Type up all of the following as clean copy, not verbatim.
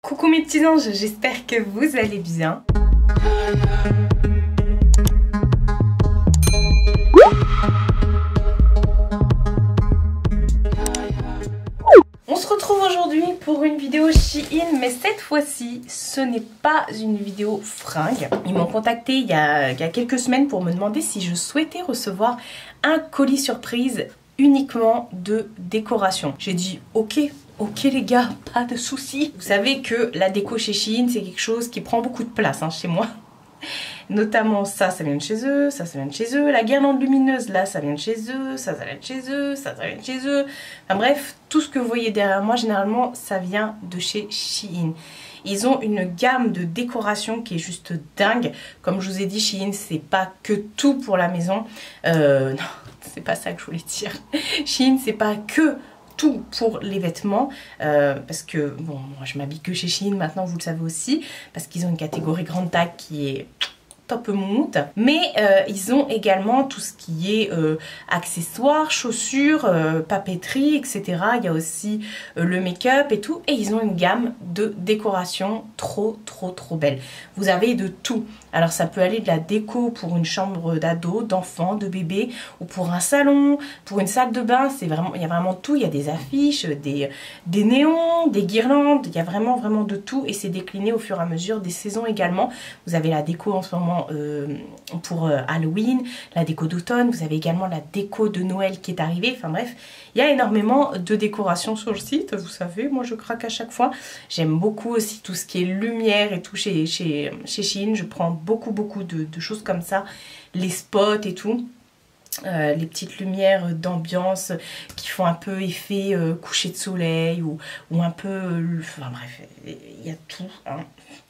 Coucou mes petits anges, j'espère que vous allez bien. On se retrouve aujourd'hui pour une vidéo Shein, mais cette fois-ci, ce n'est pas une vidéo fringue. Ils m'ont contacté il y a quelques semaines pour me demander si je souhaitais recevoir un colis surprise uniquement de décoration. J'ai dit ok les gars, pas de soucis. Vous savez que la déco chez Shein, c'est quelque chose qui prend beaucoup de place chez moi. Notamment ça vient de chez eux, ça vient de chez eux. La guirlande lumineuse, là, ça vient de chez eux, ça vient de chez eux, ça vient de chez eux. Enfin bref, tout ce que vous voyez derrière moi, généralement, ça vient de chez Shein. Ils ont une gamme de décoration qui est juste dingue. Comme je vous ai dit, Shein, c'est pas que tout pour la maison. Non, c'est pas ça que je voulais dire. Shein, c'est pas que tout pour les vêtements, parce que bon, moi je m'habille que chez Shein maintenant, vous le savez aussi, parce qu'ils ont une catégorie grande taille qui est top mount, mais ils ont également tout ce qui est accessoires, chaussures, papeterie, etc. Il y a aussi le make-up et tout, et ils ont une gamme de décoration trop belle. Vous avez de tout. Alors ça peut aller de la déco pour une chambre d'ado, d'enfant, de bébé, ou pour un salon, pour une salle de bain. C'est vraiment, il y a vraiment tout. Il y a des affiches, des néons, des guirlandes. Il y a vraiment de tout, et c'est décliné au fur et à mesure des saisons également. Vous avez la déco en ce moment pour Halloween, la déco d'automne. Vous avez également la déco de Noël qui est arrivée. Enfin bref, il y a énormément de décorations sur le site. Vous savez, moi je craque à chaque fois. J'aime beaucoup aussi tout ce qui est lumière et tout chez Shein. Je prends beaucoup de choses comme ça, les spots et tout, les petites lumières d'ambiance qui font un peu effet coucher de soleil ou un peu, enfin bref, il y a tout.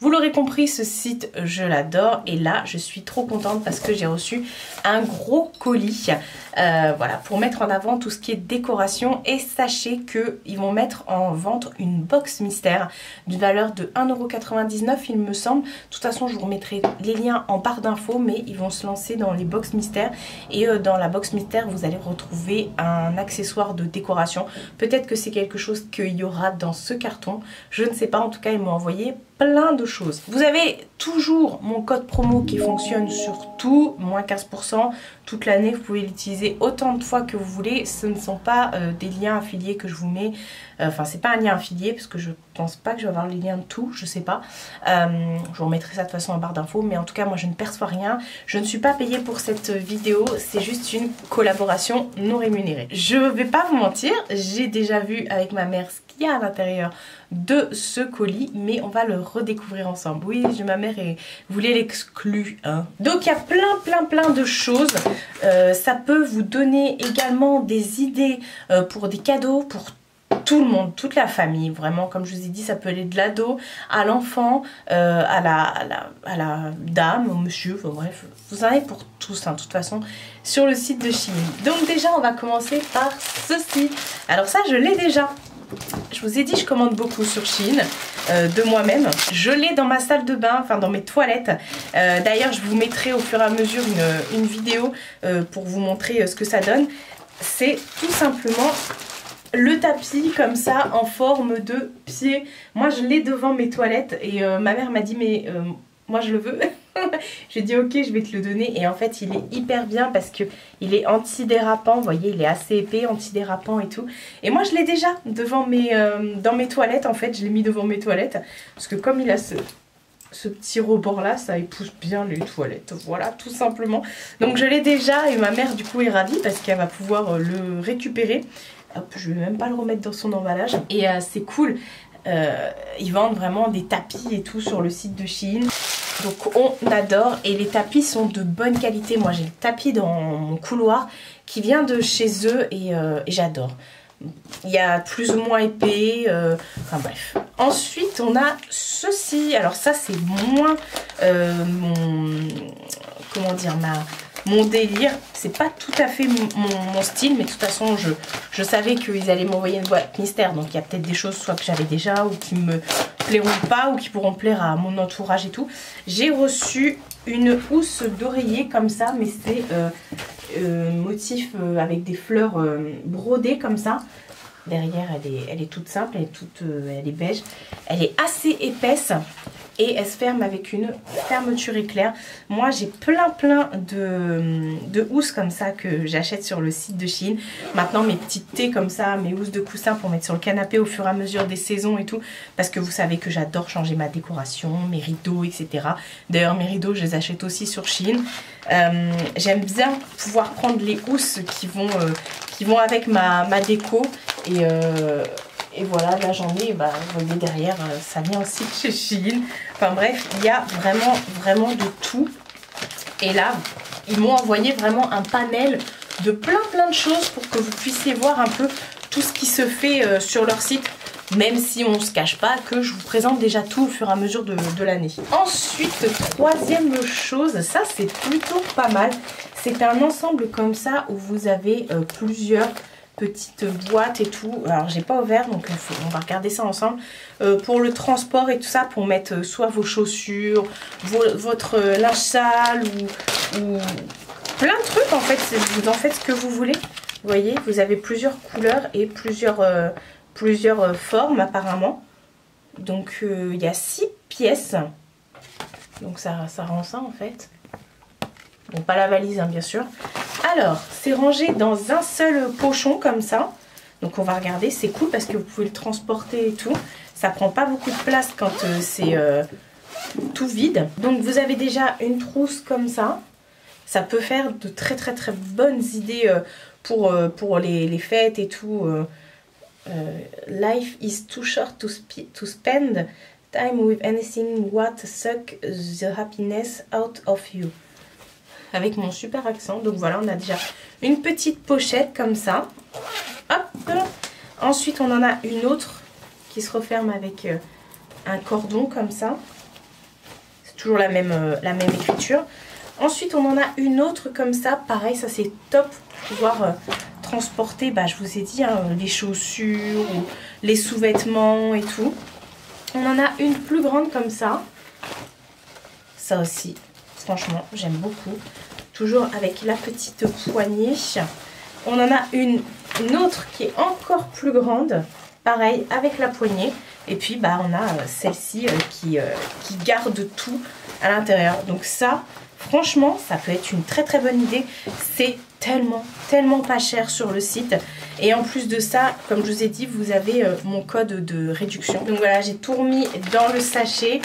Vous l'aurez compris, ce site, je l'adore, et là, je suis trop contente parce que j'ai reçu un gros colis, voilà, pour mettre en avant tout ce qui est décoration. Et sachez qu'ils vont mettre en vente une box mystère d'une valeur de 1,99 € il me semble. De toute façon, je vous remettrai les liens en barre d'infos, mais ils vont se lancer dans les box mystères, et dans la box mystère, vous allez retrouver un accessoire de décoration. Peut-être que c'est quelque chose qu'il y aura dans ce carton, je ne sais pas. En tout cas, ils m'ont envoyé plein de choses. Vous avez toujours mon code promo qui fonctionne sur tout, moins 15% toute l'année. Vous pouvez l'utiliser autant de fois que vous voulez. Ce ne sont pas des liens affiliés que je vous mets. Enfin, c'est pas un lien affilié parce que je pense pas que je vais avoir les liens de tout. Je sais pas. Je vous remettrai ça de toute façon en barre d'infos. Mais en tout cas, moi, je ne perçois rien. Je ne suis pas payée pour cette vidéo. C'est juste une collaboration non rémunérée. Je vais pas vous mentir. J'ai déjà vu avec ma mère ce qu'il y a à l'intérieur de ce colis, mais on va le redécouvrir ensemble. Oui, ma mère voulait l'exclure. Donc il y a plein de choses. Ça peut vous donner également des idées pour des cadeaux, pour tout le monde, toute la famille. Vraiment, comme je vous ai dit, ça peut aller de l'ado à l'enfant, à la dame, au monsieur, enfin bref, vous en avez pour tous, de toute façon, sur le site de Shein. Donc déjà, on va commencer par ceci. Alors ça, je l'ai déjà. Je vous ai dit, je commande beaucoup sur Shein de moi-même. Je l'ai dans ma salle de bain, enfin dans mes toilettes. D'ailleurs, je vous mettrai au fur et à mesure une vidéo pour vous montrer ce que ça donne. C'est tout simplement le tapis comme ça en forme de pied. Moi, je l'ai devant mes toilettes et ma mère m'a dit mais moi je le veux. J'ai dit ok, je vais te le donner, et en fait il est hyper bien parce que il est antidérapant. Vous voyez, il est assez épais, antidérapant et tout, et moi je l'ai déjà devant dans mes toilettes. En fait, je l'ai mis devant mes toilettes parce que comme il a ce petit rebord là, ça épouse bien les toilettes, voilà, tout simplement. Donc je l'ai déjà, et ma mère du coup est ravie parce qu'elle va pouvoir le récupérer. Hop, je vais même pas le remettre dans son emballage, et c'est cool. Ils vendent vraiment des tapis et tout sur le site de Shein. Donc on adore, et les tapis sont de bonne qualité. Moi j'ai le tapis dans mon couloir qui vient de chez eux, et j'adore. Il y a plus ou moins épais, enfin bref. Ensuite on a ceci. Alors ça c'est moins comment dire, mon délire. C'est pas tout à fait mon style, mais de toute façon je savais qu'ils allaient m'envoyer une boîte mystère, donc il y a peut-être des choses soit que j'avais déjà ou qui me plairont pas ou qui pourront plaire à mon entourage et tout. J'ai reçu une housse d'oreiller comme ça, mais c'est motif avec des fleurs brodées comme ça. Derrière, elle est toute simple, elle est beige. Elle est assez épaisse et elle se ferme avec une fermeture éclair. Moi, j'ai plein de housses comme ça que j'achète sur le site de Shein. Maintenant, mes petites thés comme ça, mes housses de coussin pour mettre sur le canapé au fur et à mesure des saisons et tout. Parce que vous savez que j'adore changer ma décoration, mes rideaux, etc. D'ailleurs, mes rideaux, je les achète aussi sur Shein. J'aime bien pouvoir prendre les housses qui vont avec ma déco. Et voilà, là j'en ai, bah, vous voyez derrière, ça vient aussi de chez Shein. Enfin bref, il y a vraiment de tout. Et là, ils m'ont envoyé vraiment un panel de plein de choses pour que vous puissiez voir un peu tout ce qui se fait sur leur site. Même si on ne se cache pas que je vous présente déjà tout au fur et à mesure de l'année. Ensuite, troisième chose, ça c'est plutôt pas mal. C'est un ensemble comme ça où vous avez plusieurs petites boîtes et tout. Alors j'ai pas ouvert donc on va regarder ça ensemble. Pour le transport et tout ça, pour mettre soit vos chaussures, votre linge sale ou plein de trucs en fait. Vous en faites ce que vous voulez. Vous voyez, vous avez plusieurs couleurs et plusieurs formes apparemment. Donc il y a 6 pièces. Donc ça rend ça en fait. Bon, pas la valise hein, bien sûr. Alors, c'est rangé dans un seul pochon comme ça. Donc on va regarder, c'est cool parce que vous pouvez le transporter et tout. Ça prend pas beaucoup de place quand c'est tout vide. Donc vous avez déjà une trousse comme ça. Ça peut faire de très bonnes idées pour les fêtes et tout. Life is too short to spend time with anything what suck the happiness out of you. Avec mon super accent. Donc voilà, on a déjà une petite pochette comme ça. Hop. Ensuite, on en a une autre qui se referme avec un cordon comme ça. C'est toujours la même écriture. Ensuite, on en a une autre comme ça. Pareil, ça c'est top pour pouvoir transporter, bah, je vous ai dit, hein, les chaussures ou les sous-vêtements et tout. On en a une plus grande comme ça. Ça aussi, franchement, j'aime beaucoup. Toujours avec la petite poignée. On en a une autre qui est encore plus grande. Pareil, avec la poignée. Et puis, bah, on a celle-ci qui garde tout à l'intérieur. Donc ça, franchement, ça peut être une très bonne idée. C'est tellement pas cher sur le site. Et en plus de ça, comme je vous ai dit, vous avez mon code de réduction. Donc voilà, j'ai tout remis dans le sachet.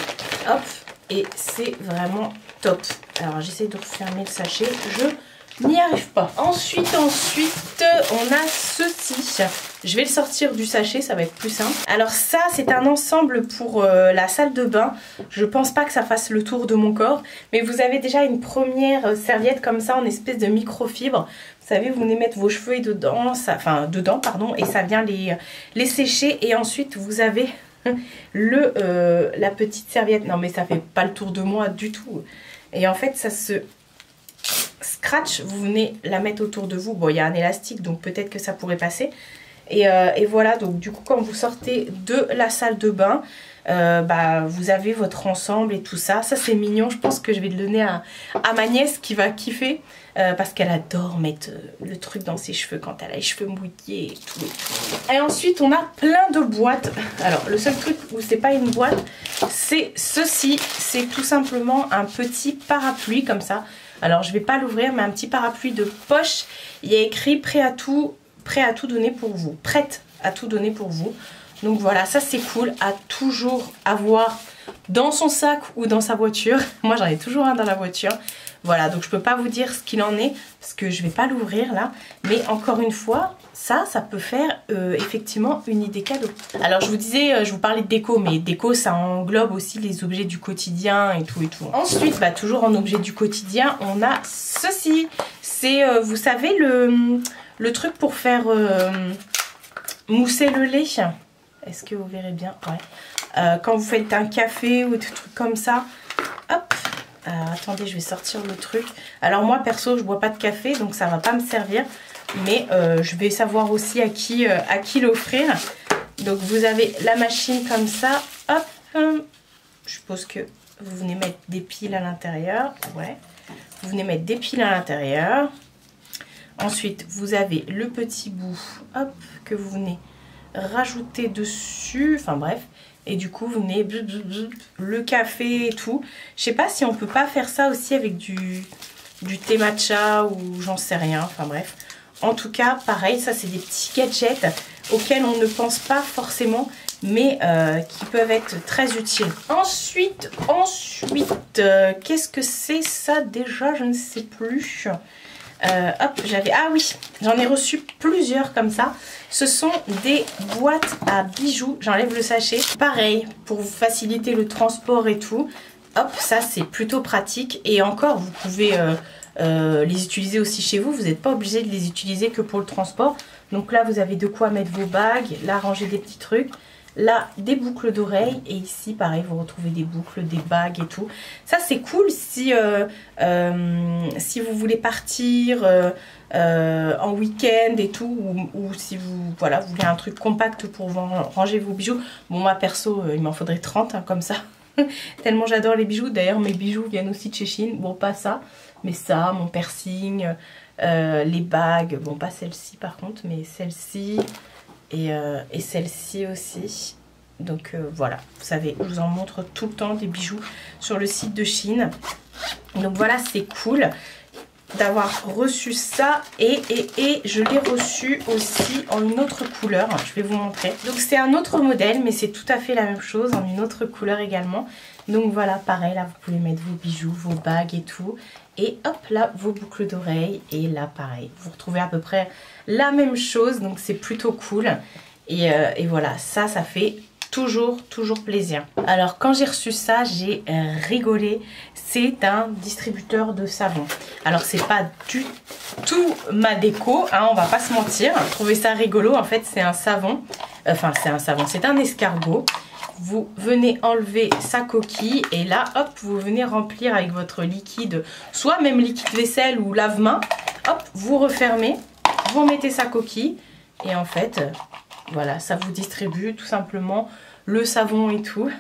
Hop, et c'est vraiment top. Alors j'essaie de refermer le sachet, je n'y arrive pas. Ensuite, on a ceci. Je vais le sortir du sachet, ça va être plus simple. Alors ça, c'est un ensemble pour la salle de bain. Je pense pas que ça fasse le tour de mon corps. Mais vous avez déjà une première serviette comme ça en espèce de microfibre. Vous savez, vous venez mettre vos cheveux et dedans, et ça vient les sécher. Et ensuite, vous avez la petite serviette. Non mais ça fait pas le tour de moi du tout. Et en fait, ça se scratch. Vous venez la mettre autour de vous. Bon, il y a un élastique, donc peut-être que ça pourrait passer. Et voilà, donc du coup, quand vous sortez de la salle de bain, bah, vous avez votre ensemble et tout ça. Ça, c'est mignon. Je pense que je vais le donner à ma nièce qui va kiffer. Parce qu'elle adore mettre le truc dans ses cheveux quand elle a les cheveux mouillés et tout. Et ensuite, on a plein de boîtes. Alors, le seul truc où c'est pas une boîte, c'est ceci. C'est tout simplement un petit parapluie comme ça. Alors, je vais pas l'ouvrir, mais un petit parapluie de poche. Il y a écrit prêt à tout donner pour vous. Prête à tout donner pour vous. Donc voilà, ça c'est cool à toujours avoir dans son sac ou dans sa voiture. Moi, j'en ai toujours un dans la voiture. Voilà, donc je peux pas vous dire ce qu'il en est parce que je vais pas l'ouvrir là. Mais encore une fois, ça peut faire effectivement une idée cadeau. Alors je vous disais, je vous parlais de déco, mais déco ça englobe aussi les objets du quotidien et tout et tout. Ensuite, bah, toujours en objet du quotidien, on a ceci. C'est, vous savez, le truc pour faire mousser le lait. Est-ce que vous verrez bien? Ouais. Quand vous faites un café ou des trucs comme ça, hop. Attendez, je vais sortir le truc. Alors moi perso, je bois pas de café, donc ça va pas me servir. Mais je vais savoir aussi à qui l'offrir. Donc vous avez la machine comme ça. Hop. Je suppose que vous venez mettre des piles à l'intérieur. Ouais. Vous venez mettre des piles à l'intérieur. Ensuite, vous avez le petit bout, hop, que vous venez rajouter dessus, enfin bref. Et du coup vous venez le café et tout. Je sais pas si on peut pas faire ça aussi avec du thé matcha ou j'en sais rien, enfin bref. En tout cas pareil, ça c'est des petits gadgets auxquels on ne pense pas forcément, mais qui peuvent être très utiles. Ensuite, qu'est-ce que c'est ça déjà? Je ne sais plus. Hop, j'avais... Ah oui, j'en ai reçu plusieurs comme ça. Ce sont des boîtes à bijoux. J'enlève le sachet. Pareil, pour vous faciliter le transport et tout. Hop, ça c'est plutôt pratique. Et encore, vous pouvez les utiliser aussi chez vous. Vous n'êtes pas obligé de les utiliser que pour le transport. Donc là, vous avez de quoi mettre vos bagues. Là, ranger des petits trucs. Là, des boucles d'oreilles. Et ici, pareil, vous retrouvez des boucles, des bagues et tout. Ça, c'est cool si vous voulez partir en week-end et tout. Ou si vous voulez un truc compact pour ranger vos bijoux. Bon, moi, perso, il m'en faudrait 30 hein, comme ça. Tellement j'adore les bijoux. D'ailleurs, mes bijoux viennent aussi de chez Shein. Bon, pas ça, mais ça, mon piercing, les bagues. Bon, pas celle-ci par contre, mais celle-ci. Et celle-ci aussi. Donc voilà, vous savez, je vous en montre tout le temps des bijoux sur le site de Shein. Donc voilà, c'est cool d'avoir reçu ça. Et je l'ai reçu aussi en une autre couleur. Je vais vous montrer. Donc c'est un autre modèle, mais c'est tout à fait la même chose, en une autre couleur également. Donc voilà, pareil, là vous pouvez mettre vos bijoux, vos bagues et tout. Et hop, là, vos boucles d'oreilles. Et là, pareil, vous retrouvez à peu près la même chose. Donc c'est plutôt cool. Et voilà, ça fait toujours plaisir. Alors quand j'ai reçu ça, j'ai rigolé. C'est un distributeur de savon. Alors c'est pas du tout ma déco, hein, on va pas se mentir. J'ai trouvé ça rigolo. En fait c'est un savon. Enfin c'est un savon, c'est un escargot. Vous venez enlever sa coquille et là hop vous venez remplir avec votre liquide, soit même liquide vaisselle ou lave-main. Hop, vous refermez, vous remettez sa coquille et en fait voilà, ça vous distribue tout simplement le savon et tout.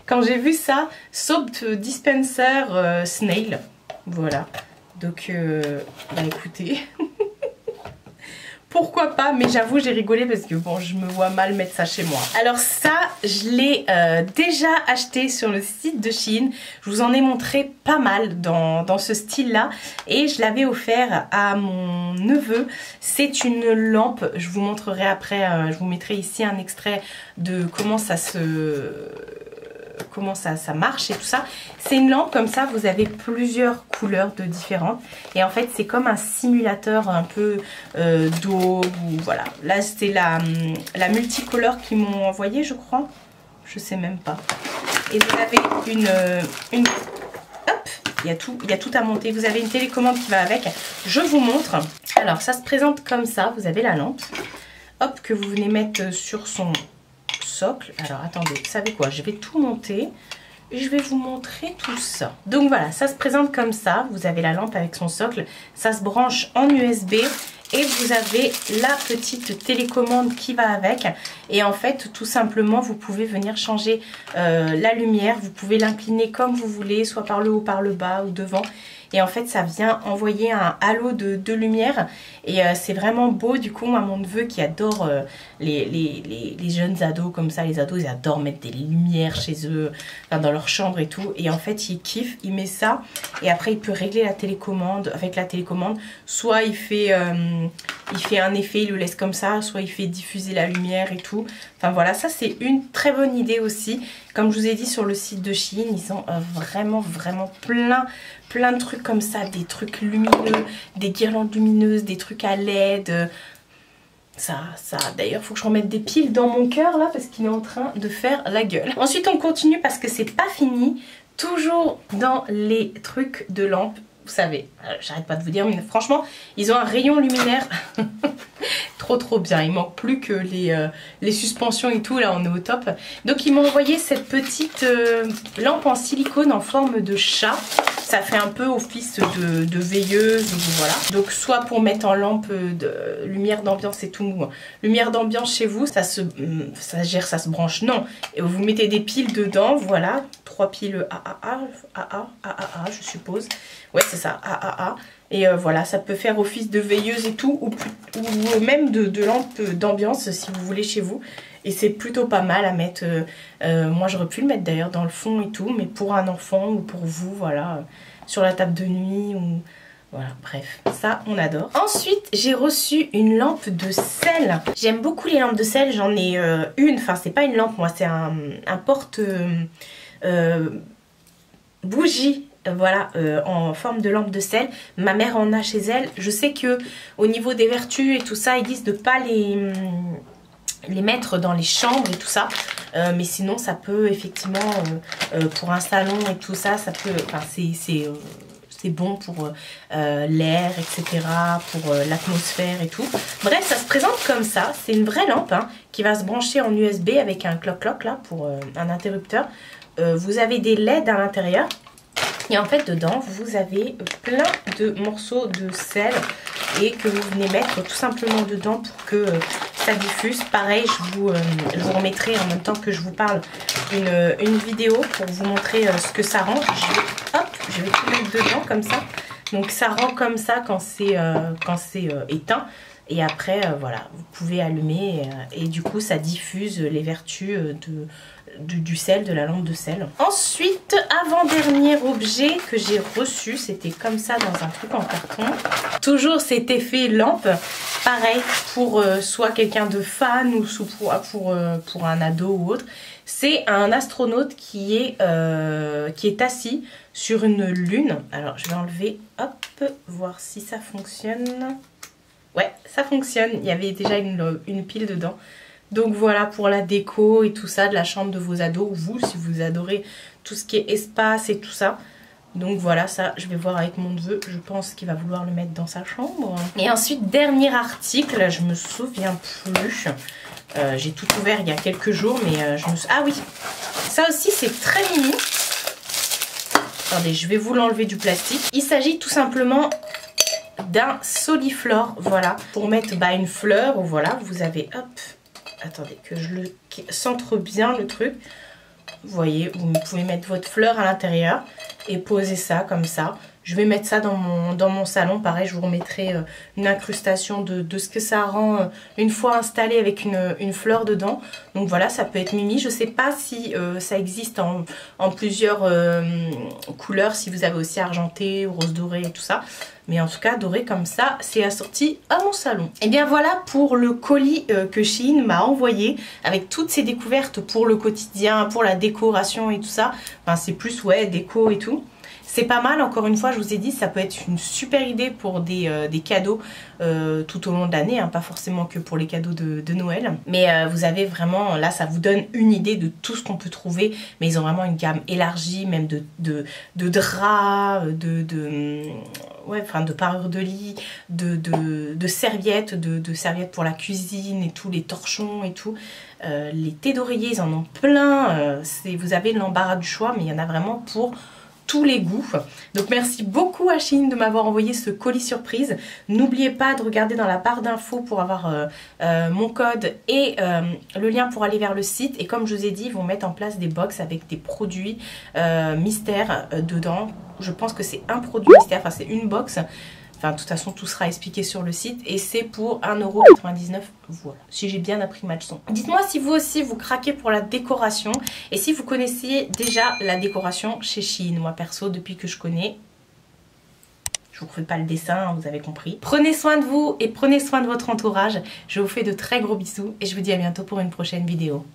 Quand j'ai vu ça, Soap Dispenser Snail. Voilà. Donc, bah écoutez. Pourquoi pas, mais j'avoue j'ai rigolé parce que bon je me vois mal mettre ça chez moi. Alors ça je l'ai déjà acheté sur le site de Shein. Je vous en ai montré pas mal dans ce style là et je l'avais offert à mon neveu. C'est une lampe, je vous montrerai après, je vous mettrai ici un extrait de comment ça marche et tout ça. C'est une lampe comme ça, vous avez plusieurs couleurs de différentes et en fait c'est comme un simulateur un peu d'eau ou voilà. Là c'est la multicolore qu'ils m'ont envoyé je crois, je sais même pas. Et vous avez une hop, il y a tout à monter, vous avez une télécommande qui va avec, je vous montre. Alors ça se présente comme ça, vous avez la lampe, hop que vous venez mettre sur son socle. Alors attendez, vous savez quoi, je vais tout monter et je vais vous montrer tout ça. Donc voilà, ça se présente comme ça, vous avez la lampe avec son socle, ça se branche en USB et vous avez la petite télécommande qui va avec et en fait tout simplement vous pouvez venir changer la lumière, vous pouvez l'incliner comme vous voulez, soit par le haut, par le bas ou devant. Et en fait ça vient envoyer un halo de lumière et c'est vraiment beau. Du coup moi mon neveu qui adore les jeunes ados comme ça, les ados ils adorent mettre des lumières chez eux, enfin, dans leur chambre et tout. Et en fait il kiffe, il met ça et après il peut régler la télécommande avec la télécommande. Soit il fait un effet, il le laisse comme ça, soit il fait diffuser la lumière et tout. Enfin voilà, ça c'est une très bonne idée aussi. Comme je vous ai dit sur le site de Shein, ils ont vraiment plein de trucs comme ça, des trucs lumineux, des guirlandes lumineuses, des trucs à LED. Ça d'ailleurs il faut que je remette des piles dans mon cœur là parce qu'il est en train de faire la gueule. Ensuite on continue parce que c'est pas fini, toujours dans les trucs de lampe. Vous savez, j'arrête pas de vous dire, mais franchement, ils ont un rayon luminaire trop bien. Il manque plus que les suspensions et tout, là on est au top. Donc ils m'ont envoyé cette petite lampe en silicone en forme de chat. Ça fait un peu office de veilleuse, voilà. Donc soit pour mettre en lampe de lumière d'ambiance et tout, lumière d'ambiance chez vous, ça se branche, non. Et vous mettez des piles dedans, voilà. 3 piles AAA, je suppose. Ouais c'est ça, AAA. Et voilà, ça peut faire office de veilleuse et tout, ou même de lampe d'ambiance si vous voulez chez vous. Et c'est plutôt pas mal à mettre. Moi j'aurais pu le mettre d'ailleurs dans le fond et tout, mais pour un enfant ou pour vous, voilà, sur la table de nuit ou... Voilà, bref, ça on adore. Ensuite, j'ai reçu une lampe de sel. J'aime beaucoup les lampes de sel, j'en ai une, enfin c'est pas une lampe moi, c'est un porte bougie. Voilà, en forme de lampe de sel. Ma mère en a chez elle. Je sais que au niveau des vertus et tout ça, ils disent de pas les mettre dans les chambres et tout ça, mais sinon ça peut effectivement pour un salon et tout ça, ça peut, enfin c'est bon pour l'air, etc., pour l'atmosphère et tout. Bref, ça se présente comme ça. C'est une vraie lampe hein, qui va se brancher en USB avec un cloc-cloc là pour un interrupteur. Vous avez des LED à l'intérieur. Et en fait dedans vous avez plein de morceaux de sel et que vous venez mettre tout simplement dedans pour que ça diffuse. Pareil, je vous remettrai en même temps que je vous parle une vidéo pour vous montrer ce que ça rend. Je vais tout mettre dedans comme ça. Donc ça rend comme ça quand c'est éteint. Et après, voilà, vous pouvez allumer et du coup ça diffuse les vertus du sel, de la lampe de sel. Ensuite, avant-dernier objet que j'ai reçu, c'était comme ça dans un truc en carton. Toujours cet effet lampe, pareil pour soit quelqu'un de fan ou pour un ado ou autre. C'est un astronaute qui est assis sur une lune. Alors je vais enlever, hop, voir si ça fonctionne. Ouais, ça fonctionne. Il y avait déjà une pile dedans. Donc voilà pour la déco et tout ça de la chambre de vos ados. Ou vous, si vous adorez tout ce qui est espace et tout ça. Donc voilà, ça je vais voir avec mon neveu. Je pense qu'il va vouloir le mettre dans sa chambre. Et ensuite, dernier article, je me souviens plus. J'ai tout ouvert il y a quelques jours, mais je me souviens... Ah oui, ça aussi c'est très mini. Attendez, je vais vous l'enlever du plastique. Il s'agit tout simplement d'un Soliflore, voilà, pour mettre une fleur, voilà, vous avez, hop, attendez, que je le centre bien le truc, vous voyez, vous pouvez mettre votre fleur à l'intérieur et poser ça comme ça. Je vais mettre ça dans mon salon, pareil, je vous remettrai une incrustation de ce que ça rend une fois installé avec une fleur dedans. Donc voilà, ça peut être mimi. Je sais pas si ça existe en plusieurs couleurs, si vous avez aussi argenté, rose doré et tout ça. Mais en tout cas, doré comme ça, c'est assorti à mon salon. Et bien voilà pour le colis que Shein m'a envoyé, avec toutes ces découvertes pour le quotidien, pour la décoration et tout ça. Enfin, c'est plus, ouais, déco et tout. C'est pas mal, encore une fois, je vous ai dit, ça peut être une super idée pour des cadeaux tout au long de l'année, hein, pas forcément que pour les cadeaux de Noël. Mais vous avez vraiment, là, ça vous donne une idée de tout ce qu'on peut trouver. Mais ils ont vraiment une gamme élargie, même de draps, ouais, enfin, de parures de lit, de serviettes, de serviettes pour la cuisine et tout, les torchons et tout. Les thés d'oreiller, ils en ont plein. Vous avez l'embarras du choix, mais il y en a vraiment pour tous les goûts. Donc merci beaucoup à Shein de m'avoir envoyé ce colis surprise. N'oubliez pas de regarder dans la barre d'infos pour avoir mon code et le lien pour aller vers le site. Et comme je vous ai dit, ils vont mettre en place des box avec des produits mystères dedans. Je pense que c'est un produit mystère, enfin c'est une box. Enfin, de toute façon, tout sera expliqué sur le site. Et c'est pour 1,99 €. Voilà, si j'ai bien appris ma leçon. Dites-moi si vous aussi, vous craquez pour la décoration. Et si vous connaissiez déjà la décoration chez Shein. Moi, perso, depuis que je connais... Je vous refais pas le dessin, hein, vous avez compris. Prenez soin de vous et prenez soin de votre entourage. Je vous fais de très gros bisous. Et je vous dis à bientôt pour une prochaine vidéo.